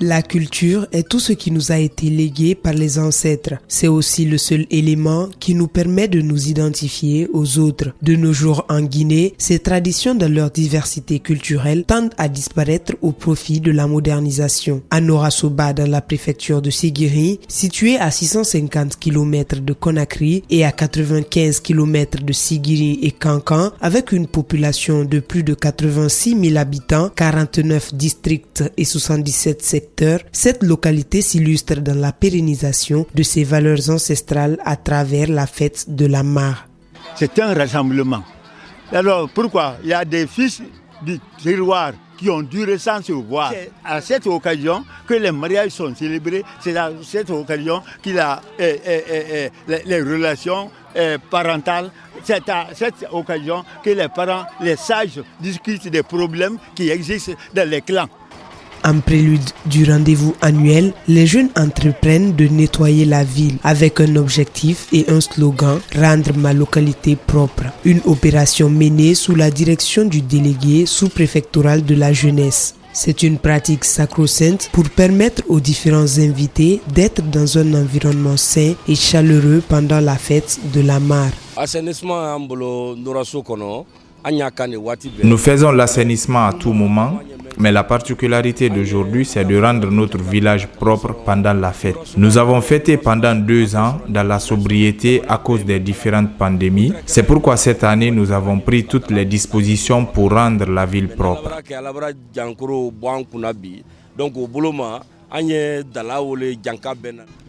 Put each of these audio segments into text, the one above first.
La culture est tout ce qui nous a été légué par les ancêtres. C'est aussi le seul élément qui nous permet de nous identifier aux autres. De nos jours en Guinée, ces traditions dans leur diversité culturelle tendent à disparaître au profit de la modernisation. À Nora-Soba, dans la préfecture de Séguiri, située à 650 km de Conakry et à 95 km de Séguiri et Kankan, avec une population de plus de 86 000 habitants, 49 districts et 77 secteurs, cette localité s'illustre dans la pérennisation de ses valeurs ancestrales à travers la fête de la mare. C'est un rassemblement. Alors pourquoi il y a des fils du terroir qui ont dû sans se voir. C'est à cette occasion que les mariages sont célébrés, c'est à cette occasion qu'il a les relations parentales, c'est à cette occasion que les parents, les sages discutent des problèmes qui existent dans les clans. En prélude du rendez-vous annuel, les jeunes entreprennent de nettoyer la ville avec un objectif et un slogan « Rendre ma localité propre ». Une opération menée sous la direction du délégué sous-préfectoral de la jeunesse. C'est une pratique sacro-sainte pour permettre aux différents invités d'être dans un environnement sain et chaleureux pendant la fête de la mare. Nous faisons l'assainissement à tout moment, mais la particularité d'aujourd'hui, c'est de rendre notre village propre pendant la fête. Nous avons fêté pendant 2 ans dans la sobriété à cause des différentes pandémies. C'est pourquoi cette année, nous avons pris toutes les dispositions pour rendre la ville propre.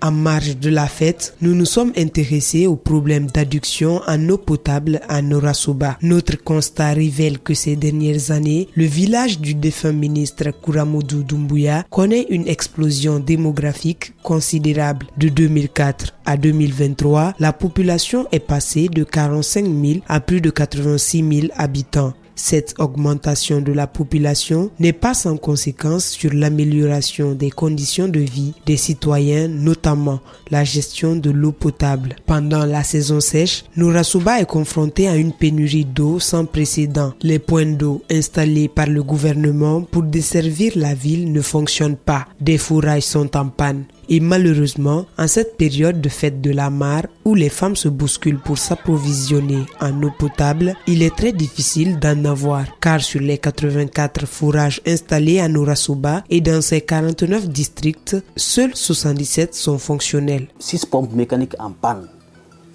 En marge de la fête, nous nous sommes intéressés aux problèmes d'adduction en eau potable à Nora-Soba. Notre constat révèle que ces dernières années, le village du défunt ministre Kouramodou Doumbouya connaît une explosion démographique considérable. De 2004 à 2023, la population est passée de 45 000 à plus de 86 000 habitants. Cette augmentation de la population n'est pas sans conséquence sur l'amélioration des conditions de vie des citoyens, notamment la gestion de l'eau potable. Pendant la saison sèche, Nora-Soba est confronté à une pénurie d'eau sans précédent. Les points d'eau installés par le gouvernement pour desservir la ville ne fonctionnent pas. Des fourrages sont en panne. Et malheureusement, en cette période de fête de la mare où les femmes se bousculent pour s'approvisionner en eau potable, il est très difficile d'en avoir car sur les 84 fourrages installés à Nora-Soba et dans ses 49 districts, seuls 77 sont fonctionnels. 6 pompes mécaniques en panne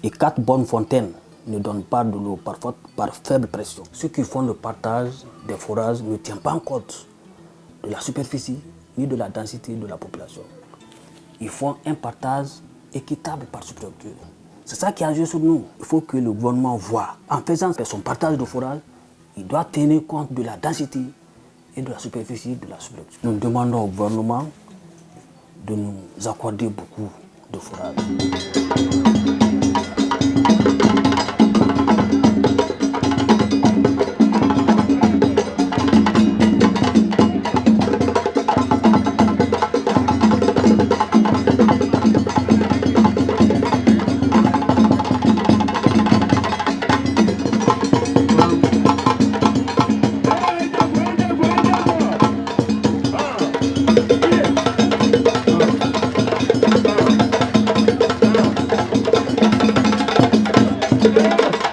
et 4 bonnes fontaines ne donnent pas de l'eau parfois par faible pression. Ceux qui font le partage des fourrages ne tiennent pas compte de la superficie ni de la densité de la population. Ils font un partage équitable par structure. C'est ça qui a joué sur nous. Il faut que le gouvernement voit. En faisant son partage de forage, il doit tenir compte de la densité et de la superficie de la structure. Nous demandons au gouvernement de nous accorder beaucoup de forage.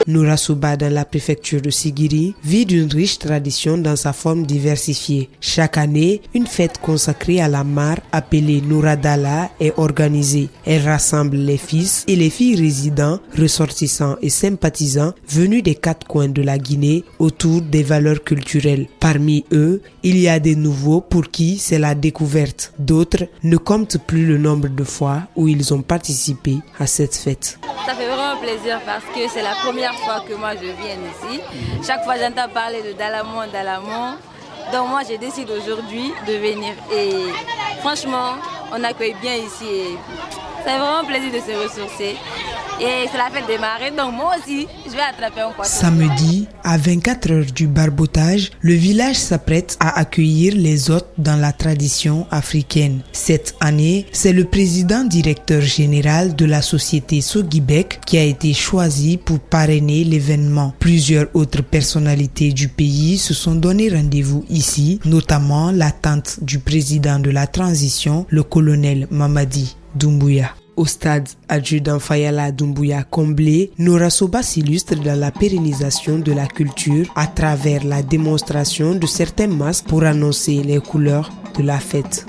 Nora-Soba, dans la préfecture de Séguiri, vit d'une riche tradition dans sa forme diversifiée. Chaque année, une fête consacrée à la mare, appelée Noradala, est organisée. Elle rassemble les fils et les filles résidents, ressortissants et sympathisants venus des 4 coins de la Guinée autour des valeurs culturelles. Parmi eux, il y a des nouveaux pour qui c'est la découverte. D'autres ne comptent plus le nombre de fois où ils ont participé à cette fête. Ça fait vraiment plaisir parce que c'est la première fois que moi je viens ici. Chaque fois j'entends parler de Dalamon. Donc moi j'ai décidé aujourd'hui de venir et franchement on accueille bien ici. C'est vraiment un plaisir de se ressourcer Et c'est la fête des marées, donc moi aussi, je vais attraper un poisson. Samedi, à 24 heures du barbotage, le village s'apprête à accueillir les hôtes dans la tradition africaine. Cette année, c'est le président directeur général de la société Sogibek qui a été choisi pour parrainer l'événement. Plusieurs autres personnalités du pays se sont donné rendez-vous ici, notamment la tante du président de la transition, le colonel Mamadi Doumbouya. Au stade adjudant Fayala Doumbouya comblé, Nora Soba s'illustre dans la pérennisation de la culture à travers la démonstration de certains masques pour annoncer les couleurs de la fête.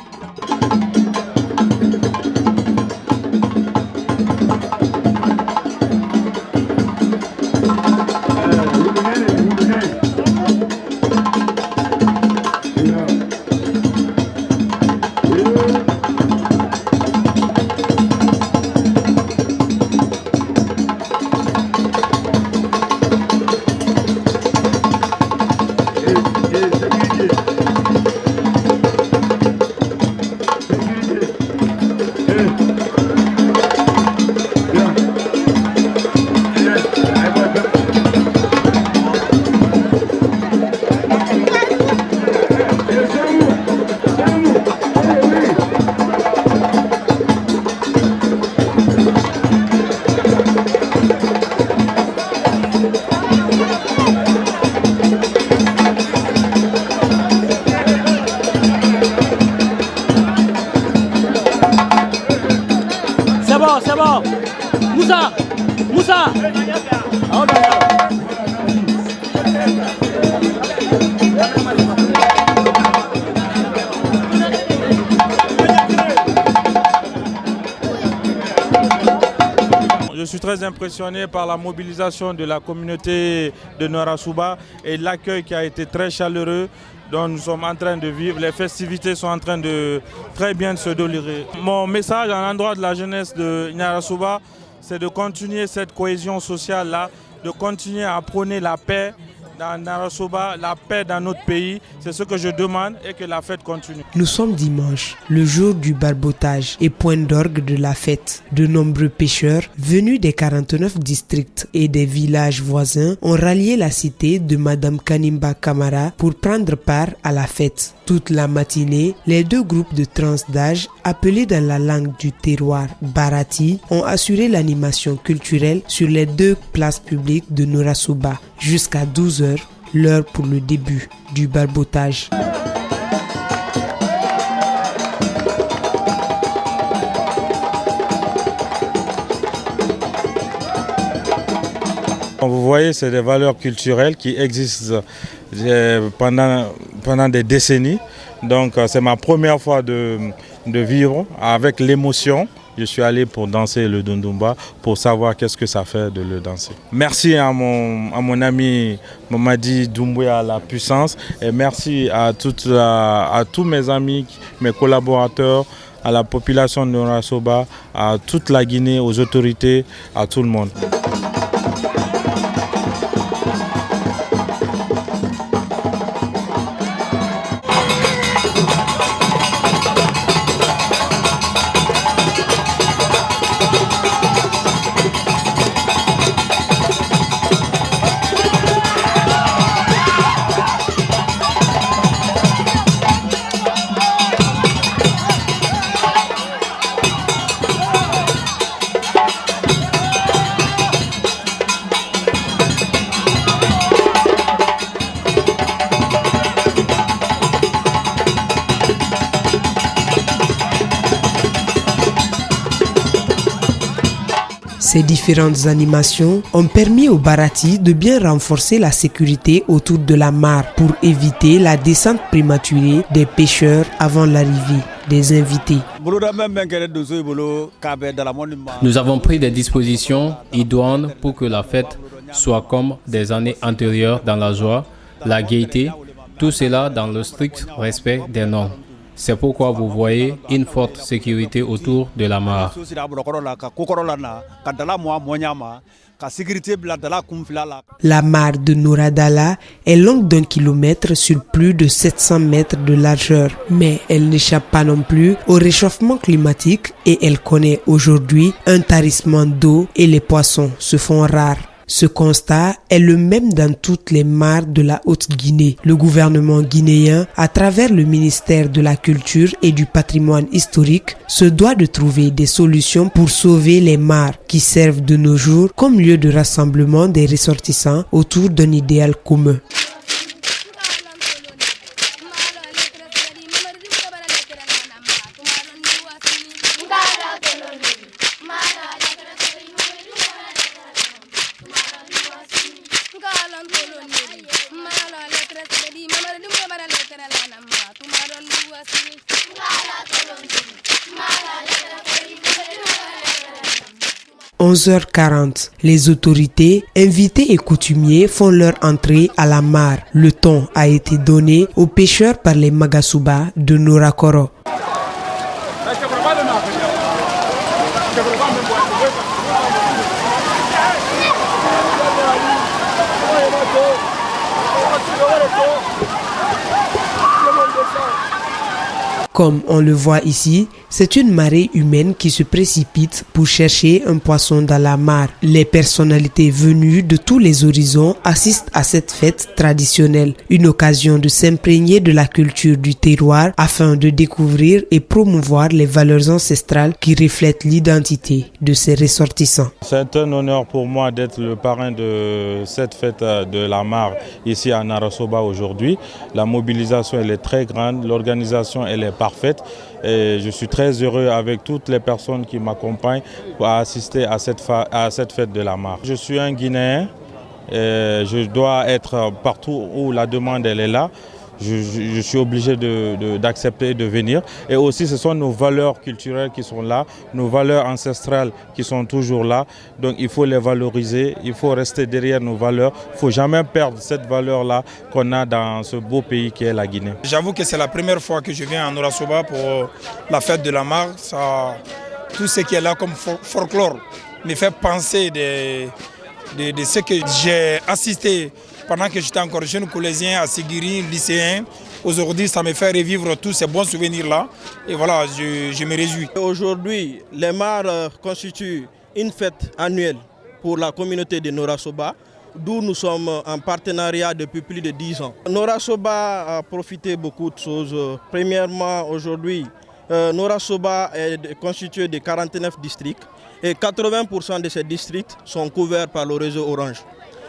C'est bon. Moussa. Je suis très impressionné par la mobilisation de la communauté de Nora Soba et l'accueil qui a été très chaleureux dont nous sommes en train de vivre. Les festivités sont en train de très bien se dérouler. Mon message à l'endroit de la jeunesse de Nora Soba, c'est de continuer cette cohésion sociale-là, de continuer à prôner la paix dans Nora Soba, la paix dans notre pays. C'est ce que je demande et que la fête continue. Nous sommes dimanche, le jour du barbotage et point d'orgue de la fête. De nombreux pêcheurs venus des 49 districts et des villages voisins ont rallié la cité de Madame Kanimba Kamara pour prendre part à la fête. Toute la matinée, les deux groupes de trans d'âge, appelés dans la langue du terroir Barati, ont assuré l'animation culturelle sur les deux places publiques de Nora Soba. Jusqu'à 12 h, l'heure pour le début du barbotage. Vous voyez, c'est des valeurs culturelles qui existent pendant des décennies. Donc c'est ma première fois de vivre avec l'émotion. Je suis allé pour danser le Dundumba, pour savoir qu'est-ce que ça fait de le danser. Merci à mon ami Mamadi Doumbouya à la puissance et merci à tous mes amis, mes collaborateurs, à la population de Nora Soba, à toute la Guinée, aux autorités, à tout le monde. Ces différentes animations ont permis aux Barati de bien renforcer la sécurité autour de la mare pour éviter la descente prématurée des pêcheurs avant l'arrivée des invités. Nous avons pris des dispositions idoines pour que la fête soit comme des années antérieures dans la joie, la gaieté, tout cela dans le strict respect des normes. C'est pourquoi vous voyez une forte sécurité autour de la mare. La mare de Nouradala est longue d'1 kilomètre sur plus de 700 mètres de largeur, mais elle n'échappe pas non plus au réchauffement climatique et elle connaît aujourd'hui un tarissement d'eau et les poissons se font rares. Ce constat est le même dans toutes les mares de la Haute-Guinée. Le gouvernement guinéen, à travers le ministère de la Culture et du Patrimoine historique, se doit de trouver des solutions pour sauver les mares qui servent de nos jours comme lieu de rassemblement des ressortissants autour d'un idéal commun. « 11h40, les autorités, invités et coutumiers font leur entrée à la mare. Le ton a été donné aux pêcheurs par les Magasuba de Nourakoro. Comme on le voit ici, c'est une marée humaine qui se précipite pour chercher un poisson dans la mare. Les personnalités venues de tous les horizons assistent à cette fête traditionnelle, une occasion de s'imprégner de la culture du terroir afin de découvrir et promouvoir les valeurs ancestrales qui reflètent l'identité de ses ressortissants. C'est un honneur pour moi d'être le parrain de cette fête de la mare ici à Narasoba aujourd'hui. La mobilisation elle est très grande, l'organisation elle est parfaite et je suis très heureux avec toutes les personnes qui m'accompagnent pour assister à cette fête de la mare. Je suis un Guinéen et je dois être partout où la demande elle est là. Je suis obligé d'accepter de venir. Et aussi, ce sont nos valeurs culturelles qui sont là, nos valeurs ancestrales qui sont toujours là. Donc, il faut les valoriser, il faut rester derrière nos valeurs. Il ne faut jamais perdre cette valeur-là qu'on a dans ce beau pays qui est la Guinée. J'avoue que c'est la première fois que je viens à Nourasoba pour la fête de la mare. Tout ce qui est là comme folklore me fait penser de ce que j'ai assisté pendant que j'étais encore jeune collégien à Sigiri, lycéen. Aujourd'hui, ça me fait revivre tous ces bons souvenirs-là. Et voilà, je me réjouis. Aujourd'hui, les mares constituent une fête annuelle pour la communauté de Nourasoba, d'où nous sommes en partenariat depuis plus de 10 ans. Nourasoba a profité de beaucoup de choses. Premièrement, aujourd'hui, Nourasoba est constitué de 49 districts et 80% de ces districts sont couverts par le réseau Orange.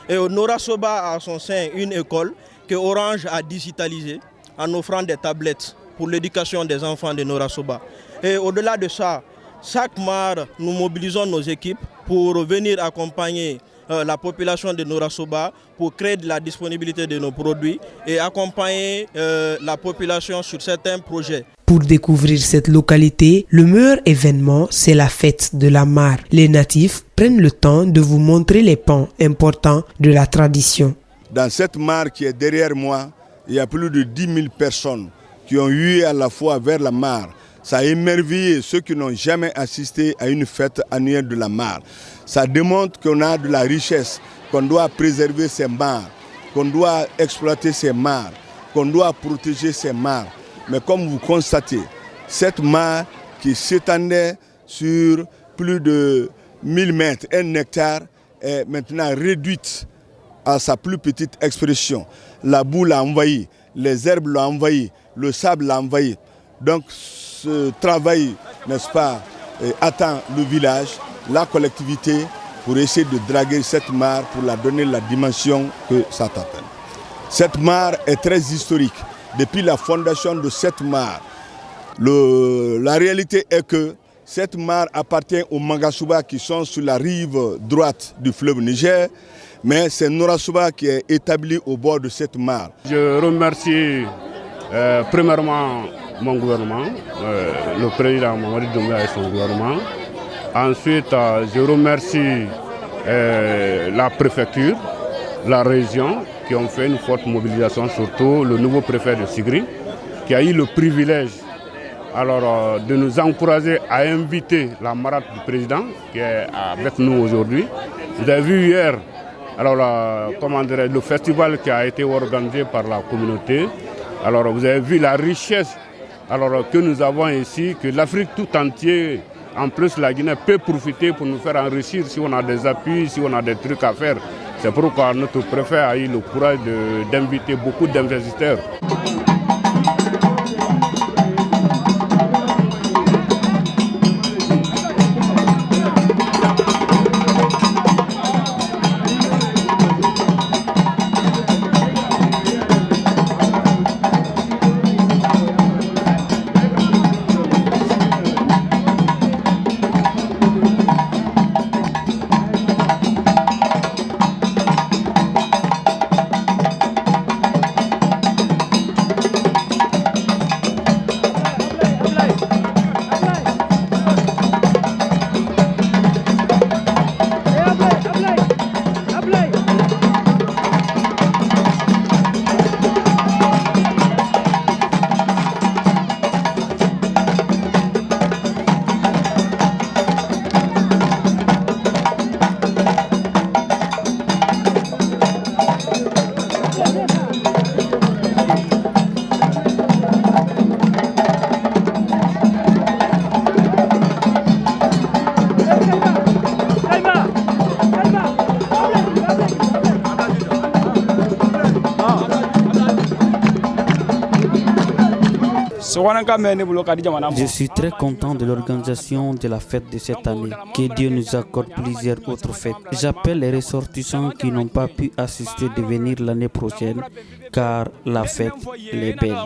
Et Nourasoba a à son sein une école que Orange a digitalisée en offrant des tablettes pour l'éducation des enfants de Nourasoba. Et au-delà de ça, chaque mare, nous mobilisons nos équipes pour venir accompagner la population de Nourasoba pour créer de la disponibilité de nos produits et accompagner la population sur certains projets. Pour découvrir cette localité, le meilleur événement, c'est la fête de la mare. Les natifs prennent le temps de vous montrer les pans importants de la tradition. Dans cette mare qui est derrière moi, il y a plus de 10 000 personnes qui ont eu à la fois vers la mare. Ça a émerveillé ceux qui n'ont jamais assisté à une fête annuelle de la mare. Ça démontre qu'on a de la richesse, qu'on doit préserver ces mares, qu'on doit exploiter ces mares, qu'on doit protéger ces mares. Mais comme vous constatez, cette mare qui s'étendait sur plus de 1000 mètres, 1 hectare, est maintenant réduite à sa plus petite expression. La boue l'a envahi, les herbes l'ont envahi, le sable l'a envahi. Donc ce travail, n'est-ce pas, attend le village, la collectivité, pour essayer de draguer cette mare, pour la donner la dimension que ça t'appelle. Cette mare est très historique. Depuis la fondation de cette mare, la réalité est que cette mare appartient aux Magasuba qui sont sur la rive droite du fleuve Niger, mais c'est Nourasoba qui est établi au bord de cette mare. Je remercie premièrement mon gouvernement, le président Mamadi Doumbouya et son gouvernement. Ensuite, je remercie la préfecture, la région, qui ont fait une forte mobilisation, surtout le nouveau préfet de Sigri, qui a eu le privilège alors, de nous encourager à inviter la marade du président qui est avec nous aujourd'hui. Vous avez vu hier alors, le festival qui a été organisé par la communauté. Alors, vous avez vu la richesse que nous avons ici, que l'Afrique tout entière, en plus la Guinée, peut profiter pour nous faire enrichir si on a des appuis, si on a des trucs à faire. C'est pourquoi notre préfet a eu le courage d'inviter beaucoup d'investisseurs. Je suis très content de l'organisation de la fête de cette année. Que Dieu nous accorde plusieurs autres fêtes. J'appelle les ressortissants qui n'ont pas pu assister de venir l'année prochaine, car la fête est belle.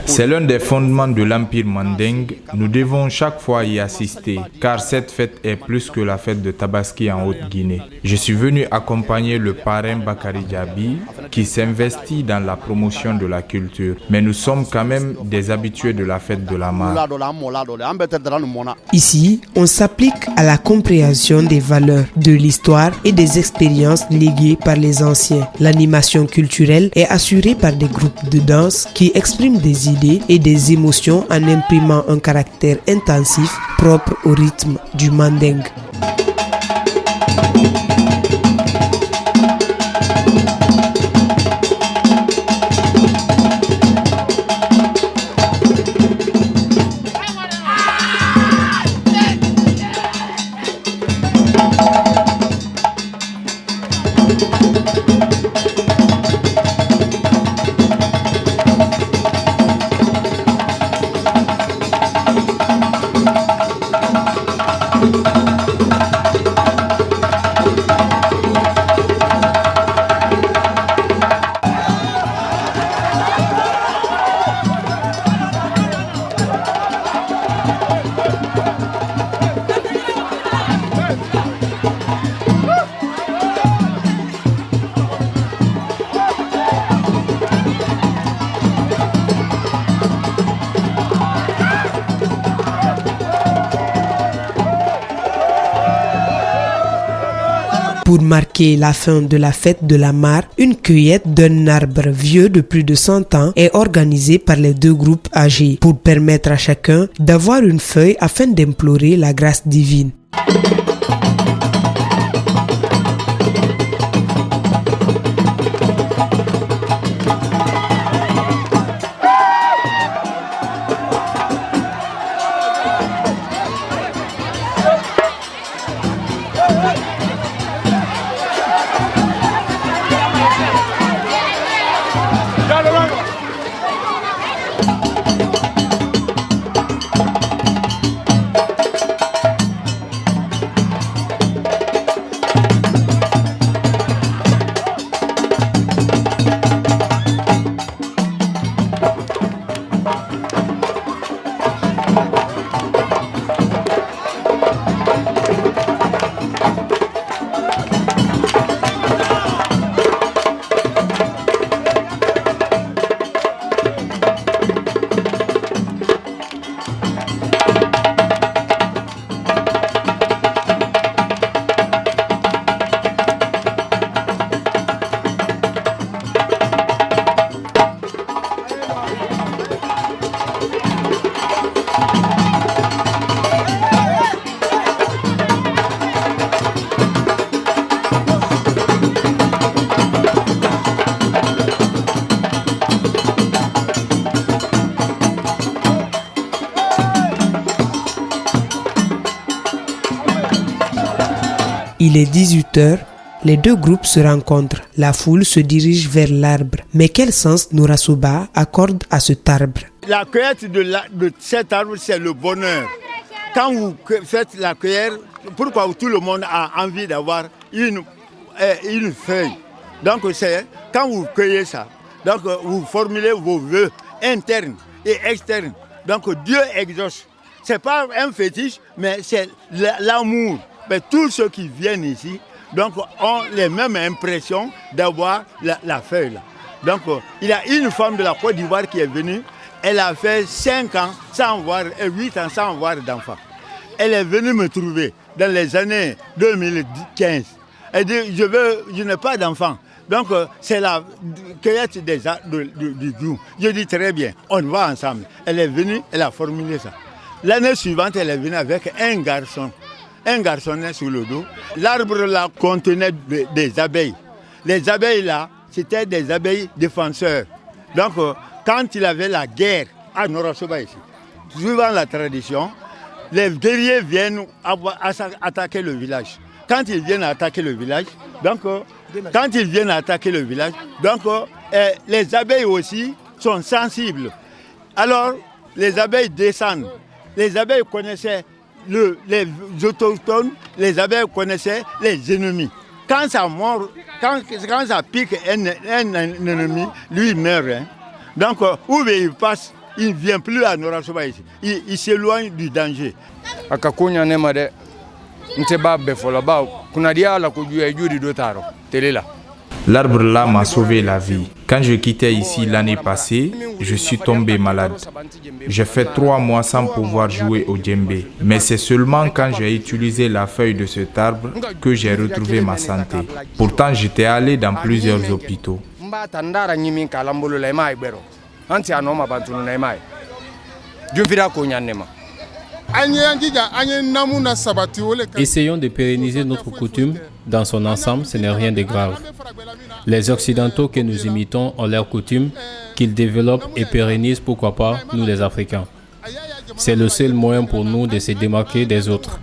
C'est l'un des fondements de l'Empire Manding. Nous devons chaque fois y assister, car cette fête est plus que la fête de Tabaski en Haute-Guinée. Je suis venu accompagner le parrain Bakary Diaby, qui s'investit dans la promotion de la culture. Mais nous sommes quand même des habitués de la fête de la mare. Ici, on s'applique à la compréhension des valeurs, de l'histoire et des expériences léguées par les anciens. L'animation culturelle est assurée par des groupes de danse qui expriment des idées et des émotions en imprimant un caractère intensif propre au rythme du manding. Pour marquer la fin de la fête de la mare, une cueillette d'un arbre vieux de plus de 100 ans est organisée par les deux groupes âgés pour permettre à chacun d'avoir une feuille afin d'implorer la grâce divine. Il est 18h. Les deux groupes se rencontrent. La foule se dirige vers l'arbre. Mais quel sens Nora Soba accorde à cet arbre? La cueillette de cet arbre, c'est le bonheur. Quand vous faites la cueillette, pourquoi tout le monde a envie d'avoir une feuille? Donc c'est quand vous cueillez ça, donc vous formulez vos vœux internes et externes. Donc Dieu exauce. C'est pas un fétiche, mais c'est l'amour. Mais tous ceux qui viennent ici, donc ont les mêmes impressions d'avoir la feuille là. Donc il y a une femme de la Côte d'Ivoire qui est venue. Elle a fait 5 ans sans voir, 8 ans sans avoir d'enfant. Elle est venue me trouver dans les années 2015. Elle dit, je n'ai pas d'enfant. Donc c'est la cueillette du Djou. Je dis très bien, on va ensemble. Elle est venue, elle a formulé ça. L'année suivante, elle est venue avec un garçon. Un garçonnet sur le dos. L'arbre là contenait des abeilles. Les abeilles là, c'était des abeilles défenseurs. Donc quand il y avait la guerre à Nora Soba ici, suivant la tradition, les guerriers viennent attaquer le village. Quand ils viennent attaquer le village, les abeilles aussi sont sensibles. Alors, les abeilles descendent. Les abeilles connaissaient les autochtones, les abeilles connaissaient les ennemis. Quand ça mord, quand ça pique un ennemi, lui il meurt. Hein. Donc, où il passe, il ne vient plus à Nora Soba ici. Il s'éloigne du danger. L'arbre là m'a sauvé la vie. Quand je quittais ici l'année passée, je suis tombé malade. J'ai fait 3 mois sans pouvoir jouer au djembé. Mais c'est seulement quand j'ai utilisé la feuille de cet arbre que j'ai retrouvé ma santé. Pourtant, j'étais allé dans plusieurs hôpitaux. Essayons de pérenniser notre coutume dans son ensemble, ce n'est rien de grave. Les Occidentaux que nous imitons ont leurs coutumes qu'ils développent et pérennisent, pourquoi pas, nous les Africains. C'est le seul moyen pour nous de se démarquer des autres.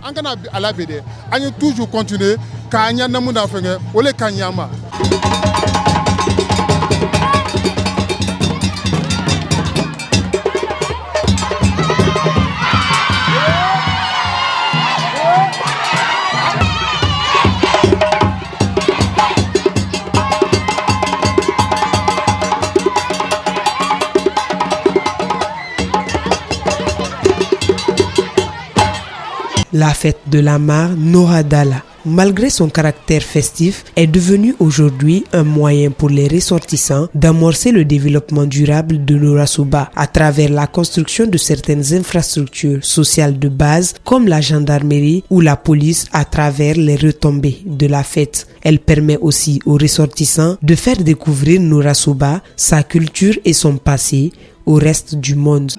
La fête de la mare Nora Dala, malgré son caractère festif, est devenue aujourd'hui un moyen pour les ressortissants d'amorcer le développement durable de Nora Soba à travers la construction de certaines infrastructures sociales de base comme la gendarmerie ou la police à travers les retombées de la fête. Elle permet aussi aux ressortissants de faire découvrir Nora Soba, sa culture et son passé au reste du monde.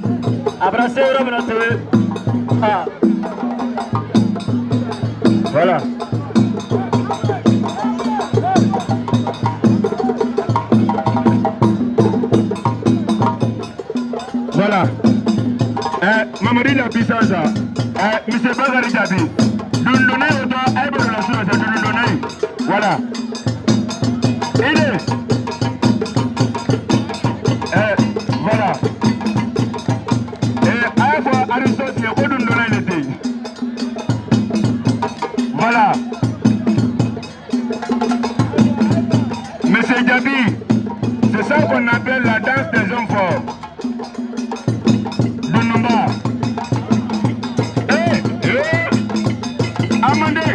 Voilà. Voilà. Mamadi la puissance. Monsieur Bagari Jabi. Nous donnons autant à relation à nous donner. Voilà. Il est. Voilà. Et à quoi Aristote est au donner l'été. Voilà. Monsieur Djabi, c'est ça qu'on appelle la danse des hommes forts. De Nomba. Amandé.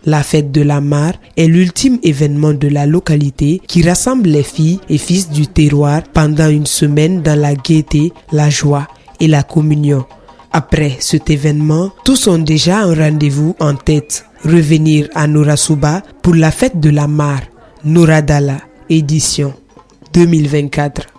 La fête de la mare est l'ultime événement de la localité qui rassemble les filles et fils du terroir pendant une semaine dans la gaieté, la joie et la communion. Après cet événement, tous ont déjà un rendez-vous en tête. Revenir à Nora-Souba pour la fête de la mare, Noradala, édition 2024.